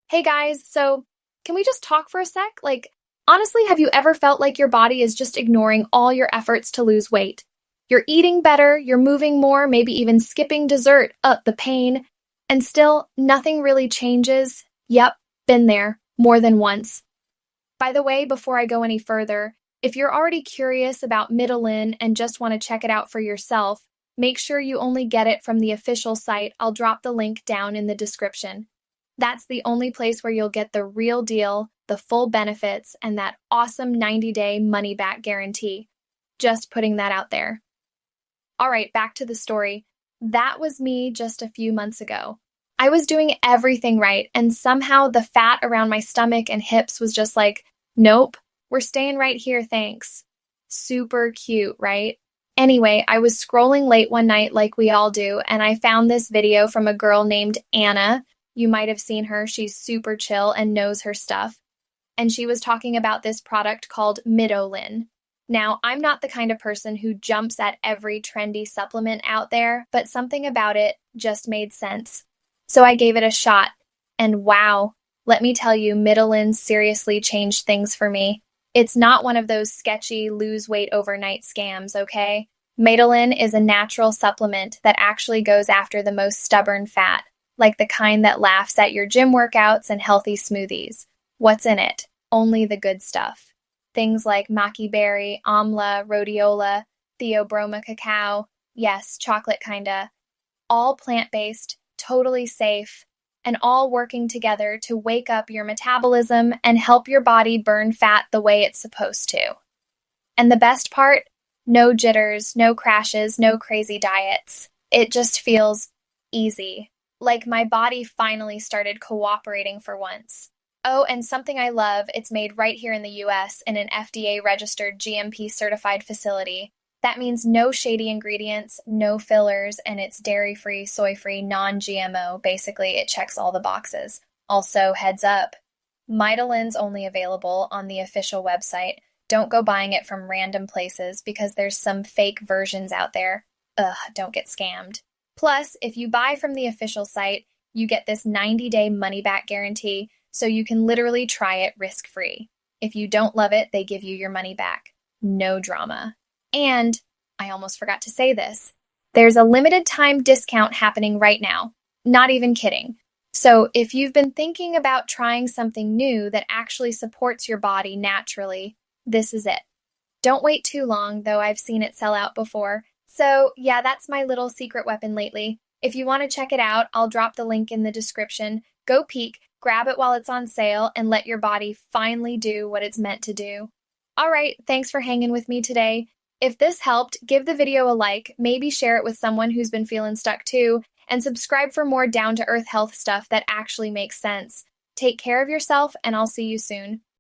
Hey guys, so can we just talk for a sec? Honestly, have you ever felt like your body is just ignoring all your efforts to lose weight? You're eating better, you're moving more, maybe even skipping dessert, the pain, and still nothing really changes? Yep, been there, more than once. By the way, before I go any further, if you're already curious about Mitolyn and just want to check it out for yourself, make sure you only get it from the official site. I'll drop the link down in the description. That's the only place where you'll get the real deal, the full benefits, and that awesome 90-day money-back guarantee. Just putting that out there. All right, back to the story. That was me just a few months ago. I was doing everything right, and somehow the fat around my stomach and hips was just like, nope, we're staying right here, thanks. Super cute, right? Anyway, I was scrolling late one night like we all do, and I found this video from a girl named Anna. You might have seen her. She's super chill and knows her stuff. And she was talking about this product called Mitolyn. Now, I'm not the kind of person who jumps at every trendy supplement out there, but something about it just made sense. So I gave it a shot. And wow, let me tell you, Mitolyn seriously changed things for me. It's not one of those sketchy lose weight overnight scams, okay? Mitolyn is a natural supplement that actually goes after the most stubborn fat, like the kind that laughs at your gym workouts and healthy smoothies. What's in it? Only the good stuff. Things like maki berry, amla, rhodiola, theobroma cacao, yes, chocolate kinda. All plant-based, totally safe, and all working together to wake up your metabolism and help your body burn fat the way it's supposed to. And the best part? No jitters, no crashes, no crazy diets. It just feels easy. Like my body finally started cooperating for once. Oh, and something I love, it's made right here in the US in an FDA-registered GMP-certified facility. That means no shady ingredients, no fillers, and it's dairy-free, soy-free, non-GMO. Basically, it checks all the boxes. Also, heads up, Mitolyn's only available on the official website. Don't go buying it from random places because there's some fake versions out there. Ugh, don't get scammed. Plus, if you buy from the official site, you get this 90-day money-back guarantee, so you can literally try it risk-free. If you don't love it, they give you your money back. No drama. And, I almost forgot to say this, there's a limited time discount happening right now. Not even kidding. So if you've been thinking about trying something new that actually supports your body naturally, this is it. Don't wait too long, though I've seen it sell out before. So yeah, that's my little secret weapon lately. If you want to check it out, I'll drop the link in the description. Go peek, grab it while it's on sale, and let your body finally do what it's meant to do. All right, thanks for hanging with me today. If this helped, give the video a like, maybe share it with someone who's been feeling stuck too, and subscribe for more down-to-earth health stuff that actually makes sense. Take care of yourself, and I'll see you soon.